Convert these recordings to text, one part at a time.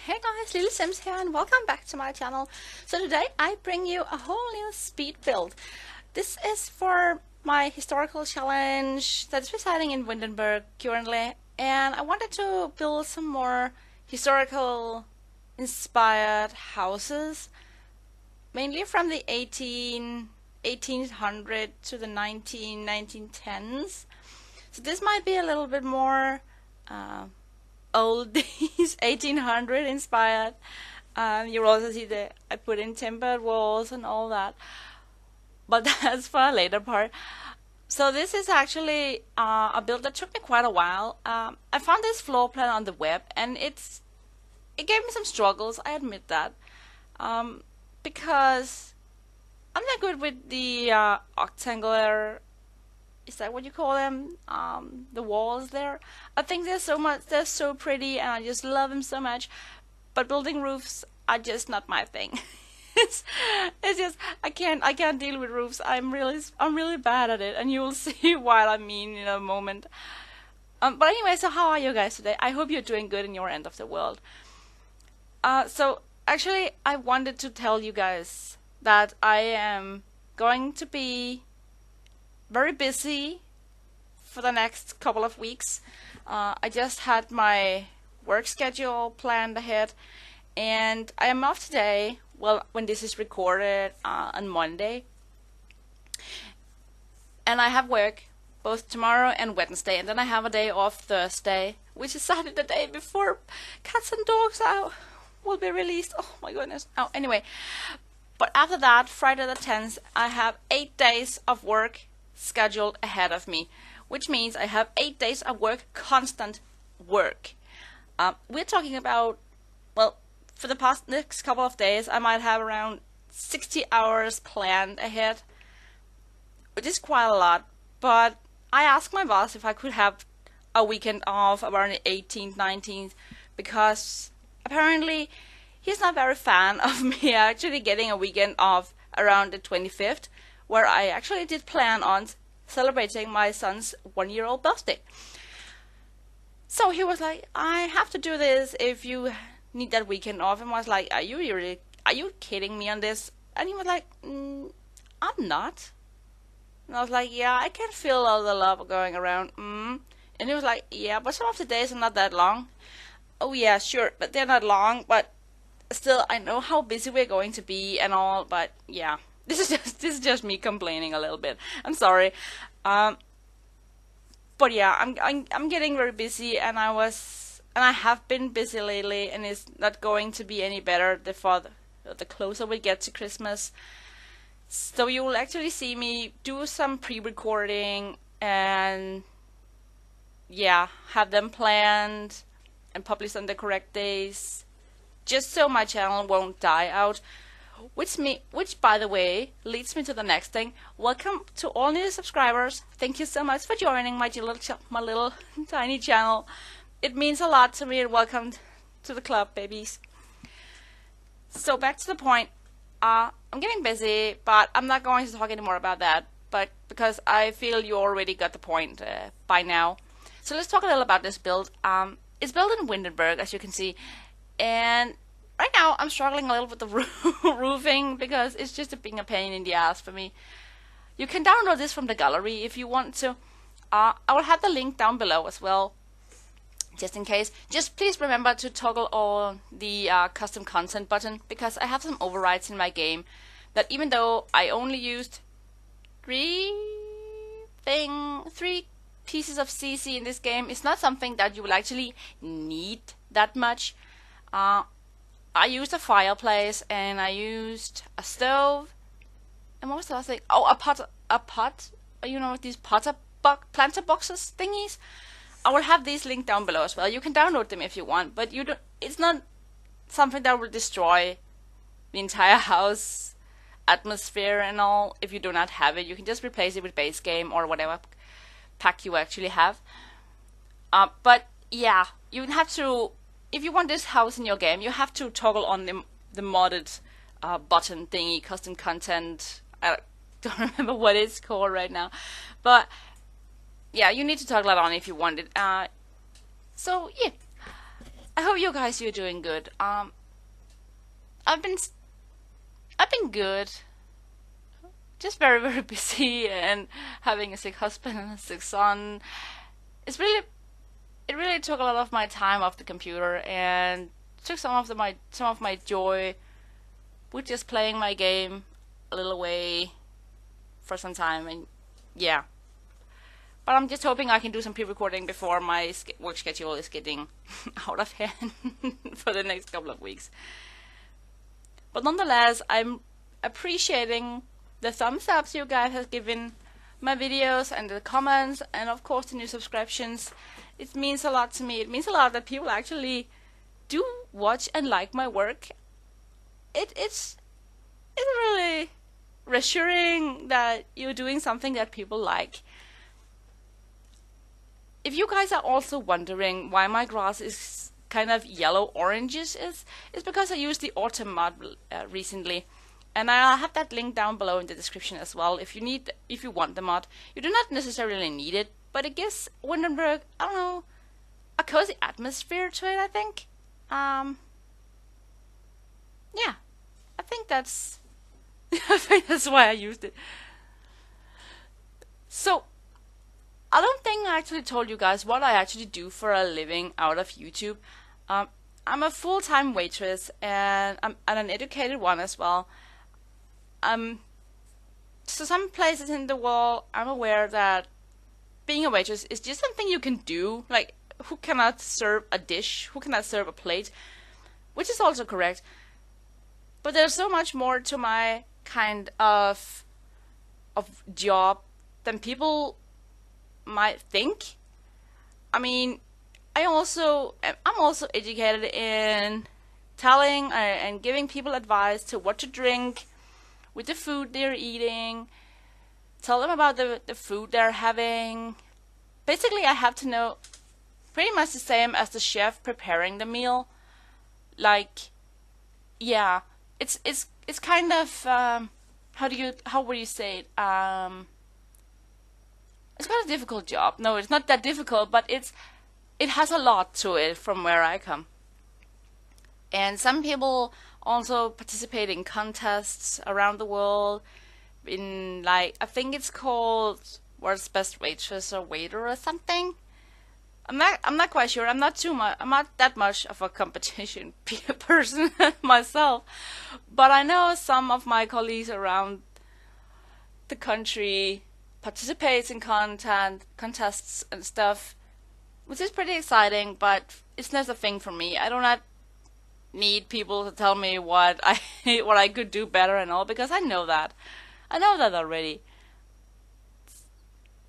Hey guys, lilyssims here and welcome back to my channel. So today I bring you a whole new speed build. This is for my historical challenge that is residing in Windenburg currently, and I wanted to build some more historical inspired houses, mainly from the 1800 to the 1910s. So this might be a little bit more oldies, 1800 inspired. You'll also see that I put in timbered walls and all that, but that's for a later part. So this is actually a build that took me quite a while. I found this floor plan on the web, and it gave me some struggles, I admit that, because I'm not good with the octangular, is that what you call them? The walls there. I think they're so pretty and I just love them so much. But building roofs are just not my thing. it's just I can't deal with roofs. I'm really bad at it, and you will see what I mean in a moment. But anyway, so how are you guys today? I hope you're doing good in your end of the world. So actually I wanted to tell you guys that I am going to be very busy for the next couple of weeks. I just had my work schedule planned ahead, and I am off today, well, when this is recorded, on Monday, and I have work both tomorrow and Wednesday, and then I have a day off Thursday, which is Saturday, the day before Cats and Dogs will be released. Oh my goodness. Oh, anyway, but after that, Friday the 10th, I have 8 days of work scheduled ahead of me, which means I have 8 days of work, constant work. We're talking about, well, for the next couple of days I might have around 60 hours planned ahead, which is quite a lot. But I asked my boss if I could have a weekend off around the 18th, 19th, because apparently he's not very fan of me actually getting a weekend off around the 25th, where I actually did plan on celebrating my son's 1-year-old birthday. So he was like, I have to do this if you need that weekend off. And I was like, are you kidding me on this? And he was like, I'm not. And I was like, yeah, I can feel all the love going around. And he was like, yeah, but some of the days are not that long. Oh yeah, sure, but they're not long, but still I know how busy we're going to be and all, but yeah. This is just me complaining a little bit. I'm sorry, but yeah, I'm getting very busy, and I have been busy lately, and it's not going to be any better the closer we get to Christmas. So you will actually see me do some pre-recording and yeah, have them planned and published on the correct days, just so my channel won't die out. Which by the way leads me to the next thing. Welcome to all new subscribers. Thank you so much for joining my little tiny channel. It means a lot to me, and welcome to the club, babies. So back to the point. I'm getting busy, but I'm not going to talk anymore about that, but because I feel you already got the point by now. So let's talk a little about this build. It's built in Windenburg, as you can see, and right now I'm struggling a little with the roofing because it's just being a pain in the ass for me. You can download this from the gallery if you want to. I will have the link down below as well, just in case. Just please remember to toggle on the custom content button, because I have some overrides in my game that, even though I only used three pieces of CC in this game, it's not something that you will actually need that much. I used a fireplace, and I used a stove, and what was the other thing? Oh, a pot. You know, these Planterboxes thingies. I will have these linked down below as well. You can download them if you want, but it's not something that will destroy the entire house atmosphere and all. If you do not have it, you can just replace it with base game or whatever pack you actually have. But yeah, you have to. If you want this house in your game, you have to toggle on the modded button thingy, custom content. I don't remember what it's called right now, but yeah, you need to toggle it on if you want it. So yeah, I hope you guys are doing good. I've been I've been good. Just very, very busy and having a sick husband and a sick son. It really took a lot of my time off the computer and took some of my joy with just playing my game a little away for some time. And yeah, but I'm just hoping I can do some pre-recording before my work schedule is getting out of hand for the next couple of weeks. But nonetheless, I'm appreciating the thumbs ups you guys have given my videos and the comments, and of course the new subscriptions. It means a lot to me. It means a lot that people actually do watch and like my work. It's really reassuring that you're doing something that people like. If you guys are also wondering why my grass is kind of yellow oranges, it's because I used the autumn mod recently. And I'll have that link down below in the description as well. If you want the mod, you do not necessarily need it, but it gives Windenburg, I don't know, a cozy atmosphere to it. I think. Yeah, I think that's why I used it. So, I don't think I actually told you guys what I actually do for a living out of YouTube. I'm a full-time waitress, and I'm an educated one as well. So some places in the world, I'm aware that being a waitress is just something you can do. Like, who cannot serve a dish? Who cannot serve a plate? Which is also correct. But there's so much more to my kind of job than people might think. I mean, I'm also educated in telling and giving people advice to what to drink with the food they're eating, tell them about the food they're having. Basically, I have to know pretty much the same as the chef preparing the meal. Like, yeah, it's kind of how would you say it? It's quite a difficult job. No, it's not that difficult, but it has a lot to it from where I come. And some people also participate in contests around the world. In, like, I think it's called World's Best Waitress or Waiter or something. I'm not quite sure. I'm not that much of a competition person myself, but I know some of my colleagues around the country participates in contests and stuff, which is pretty exciting. But it's not a thing for me. I do not need people to tell me what I could do better and all, because I know that already.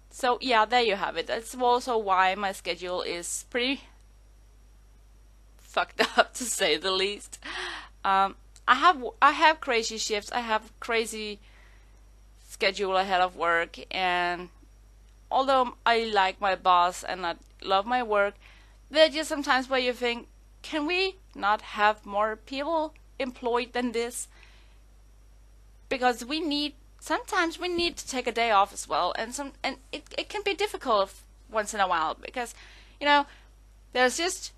So yeah, there you have it. That's also why my schedule is pretty fucked up, to say the least. I have crazy shifts. I have crazy schedule ahead of work, and although I like my boss and I love my work, there are just sometimes where you think, can we not have more people employed than this? Because sometimes we need to take a day off as well, and it can be difficult once in a while, because, you know, there's just,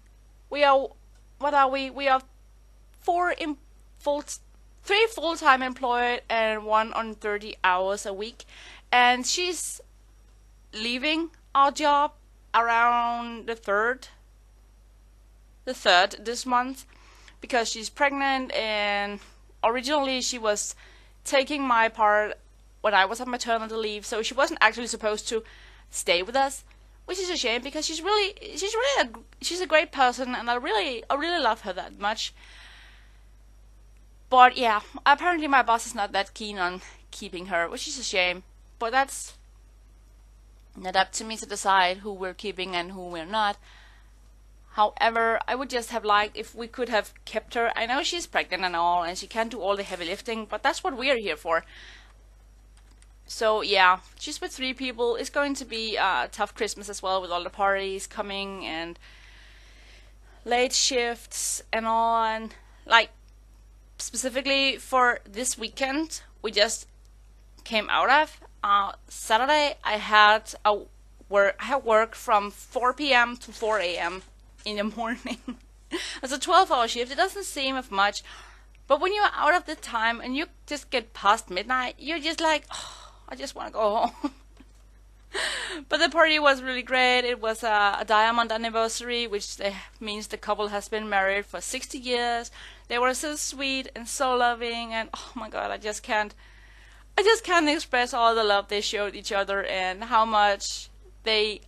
we are three full-time employed and one on 30 hours a week, and she's leaving our job around the third this month, because she's pregnant, and originally she was taking my part when I was on maternity leave, so she wasn't actually supposed to stay with us, which is a shame, because she's a great person, and I really love her that much. But yeah, apparently my boss is not that keen on keeping her, which is a shame. But that's not up to me to decide who we're keeping and who we're not. However, I would just have liked if we could have kept her. I know she's pregnant and all, and she can't do all the heavy lifting, but that's what we're here for. So yeah, she's with 3 people. It's going to be a tough Christmas as well, with all the parties coming and late shifts and all. And like, specifically for this weekend we just came out of, Saturday I had work from 4 p.m. to 4 a.m. in the morning. It's a 12-hour shift. It doesn't seem of much, but when you're out of the time and you just get past midnight, you're just like, oh, I just want to go home. But the party was really great. It was a diamond anniversary, which means the couple has been married for 60 years. They were so sweet and so loving, and oh my god, I just can't express all the love they showed each other and how much they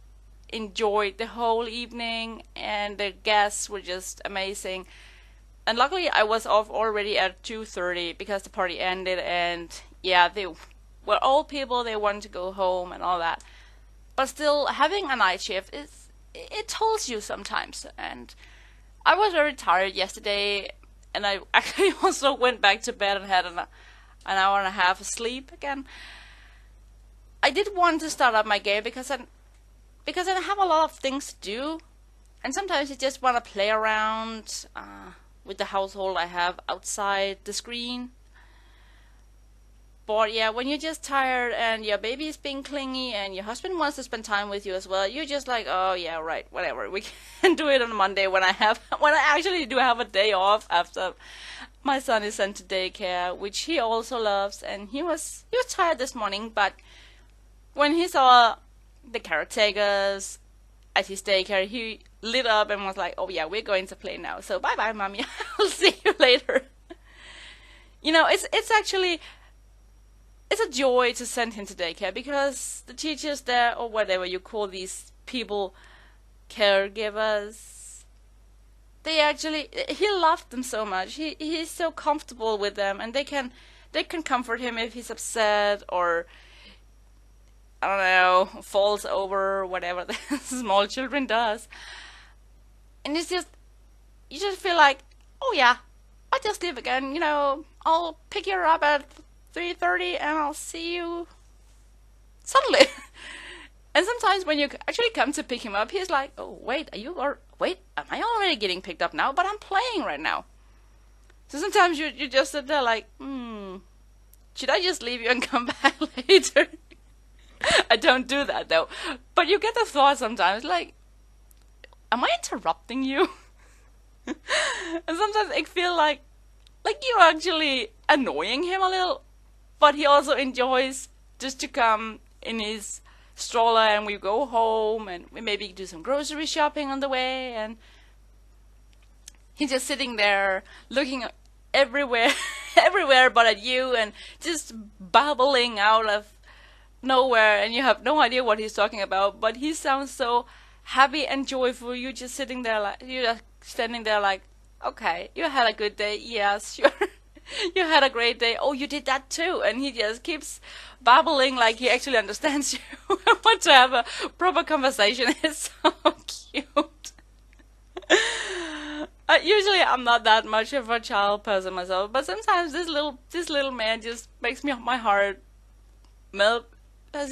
enjoyed the whole evening, and the guests were just amazing. And luckily I was off already at 2:30 because the party ended, and yeah, they were old people, they wanted to go home and all that. But still, having a night shift it tolls you sometimes. And I was very tired yesterday, and I actually also went back to bed and had an hour and a half of sleep again. I did want to start up my game because I have a lot of things to do, and sometimes I just want to play around with the household I have outside the screen. But yeah, when you're just tired and your baby is being clingy and your husband wants to spend time with you as well, you're just like, oh yeah, right, whatever. We can do it on Monday when I actually do have a day off after my son is sent to daycare, which he also loves. And he was tired this morning, but when he saw the caretakers at his daycare, he lit up and was like, oh yeah, we're going to play now. So bye bye, mommy. I'll see you later. You know, it's actually, it's a joy to send him to daycare, because the teachers there, or whatever you call these people, caregivers, he loved them so much. He's so comfortable with them, and they can comfort him if he's upset or, I don't know, falls over or whatever the small children does. And it's just, you just feel like, oh yeah, I'll just leave again, you know, I'll pick you up at 3:30 and I'll see you suddenly. And sometimes when you actually come to pick him up, he's like, oh wait, am I already getting picked up now? But I'm playing right now. So sometimes you just sit there like, should I just leave you and come back later? I don't do that though. But you get the thought sometimes like, am I interrupting you? And sometimes I feel like you're actually annoying him a little, but he also enjoys just to come in his stroller and we go home and we maybe do some grocery shopping on the way, and he's just sitting there looking everywhere but at you, and just babbling out of nowhere, and you have no idea what he's talking about, but he sounds so happy and joyful. You're just sitting there like, you're just standing there like, okay, you had a good day, yes, sure. You had a great day, oh, you did that too. And he just keeps babbling like he actually understands you. I want to have a proper conversation. It's so cute. Usually I'm not that much of a child person myself, but sometimes this little man just makes my heart melt. Because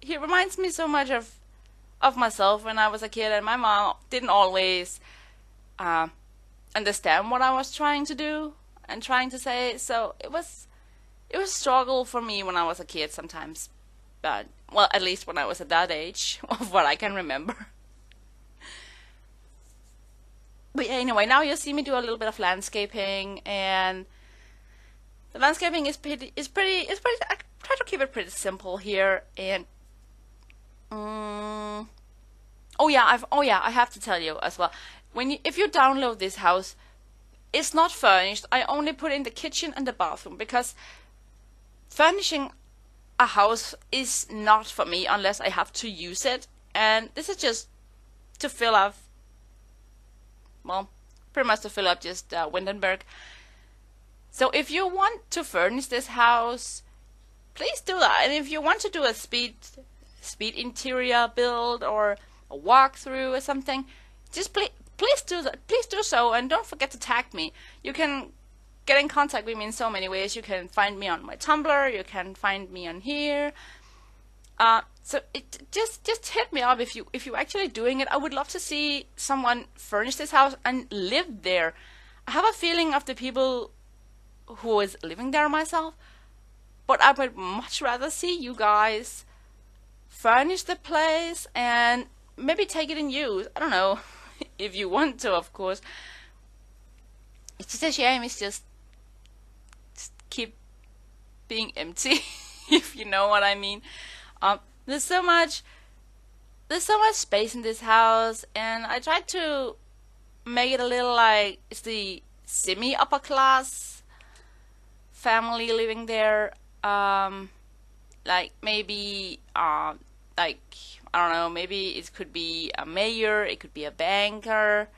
he reminds me so much of myself when I was a kid, and my mom didn't always understand what I was trying to do and trying to say. So it was a struggle for me when I was a kid sometimes. But, well, at least when I was at that age, of what I can remember. But anyway, now you see me do a little bit of landscaping, and the landscaping is pretty. I try to keep it pretty simple here, and I have to tell you as well. If you download this house, it's not furnished. I only put in the kitchen and the bathroom, because furnishing a house is not for me unless I have to use it, and this is just to fill up. Well, pretty much to fill up just Windenburg. So if you want to furnish this house, please do that. And if you want to do a speed interior build or a walkthrough or something, just please do that. Please do so, and don't forget to tag me. You can get in contact with me in so many ways. You can find me on my Tumblr. You can find me on here. So just hit me up if you're actually doing it. I would love to see someone furnish this house and live there. I have a feeling of the people who is living there myself, but I would much rather see you guys furnish the place and maybe take it in use. I don't know if you want to, of course, It's just a shame. It's just keep being empty, if you know what I mean. Um, there's so much space in this house, and I tried to make it a little like it's the semi upper class family living there. Like maybe like I don't know, maybe it could be a mayor, it could be a banker,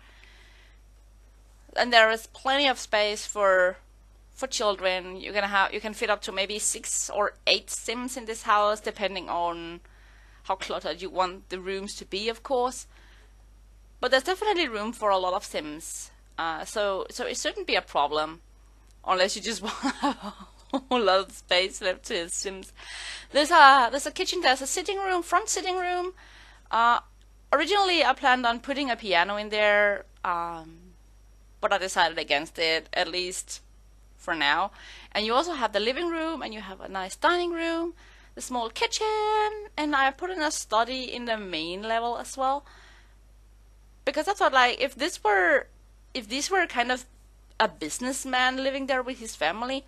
and there is plenty of space for children. You can fit up to maybe 6 or 8 Sims in this house, depending on how cluttered you want the rooms to be, of course. But there's definitely room for a lot of Sims. So it shouldn't be a problem, unless you just want to have a whole lot of space left to his Sims. There's a kitchen, there's a sitting room, front sitting room. Originally I planned on putting a piano in there, but I decided against it, at least for now. And you also have the living room, and you have a nice dining room, the small kitchen, and I put in a study in the main level as well. Because I thought, like, if this were kind of a businessman living there with his family,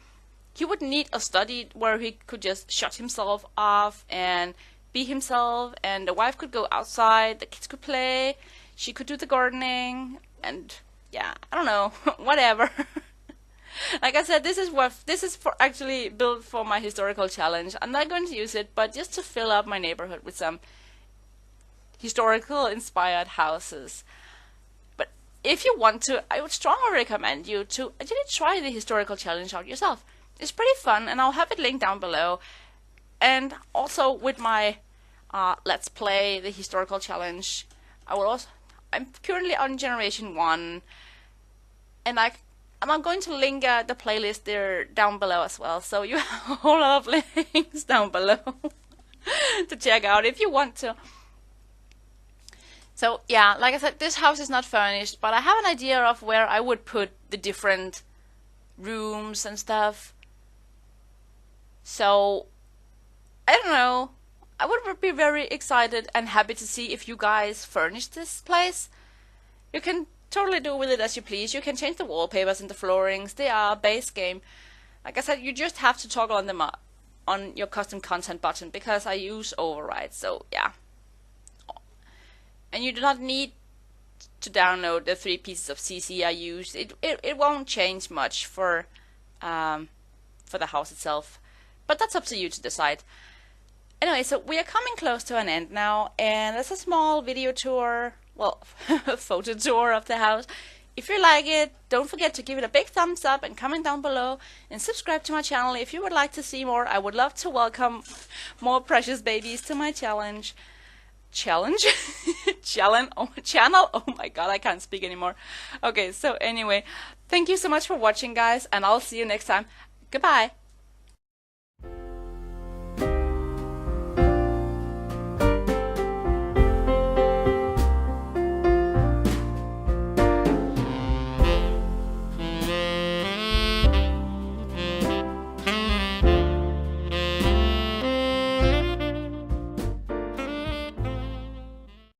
he would need a study where he could just shut himself off and be himself, and the wife could go outside, the kids could play, she could do the gardening, and yeah, I don't know, whatever. Like I said, this is for actually built for my historical challenge. I'm not going to use it, but just to fill up my neighborhood with some historical inspired houses. But if you want to, I would strongly recommend you to actually try the historical challenge out yourself. It's pretty fun, and I'll have it linked down below. And also with my Let's Play the historical challenge, I'm currently on generation 1, and I'm going to link the playlist there down below as well, so you have a whole lot of links down below to check out if you want to. So yeah, like I said, this house is not furnished, but I have an idea of where I would put the different rooms and stuff. So I don't know, I would be very excited and happy to see if you guys furnish this place. You can totally do with it as you please. You can change the wallpapers and the floorings. They are a base game. Like I said, you just have to toggle on them on your custom content button, because I use override. So yeah, and you do not need to download the 3 pieces of CC I used. It won't change much for the house itself, but that's up to you to decide. Anyway, so we are coming close to an end now, and there's a small video tour, well, photo tour of the house. If you like it, don't forget to give it a big thumbs up and comment down below, and subscribe to my channel if you would like to see more. I would love to welcome more precious babies to my challenge. Challenge? Challenge? Oh, channel? Oh my god, I can't speak anymore. Okay, so anyway, thank you so much for watching, guys, and I'll see you next time. Goodbye.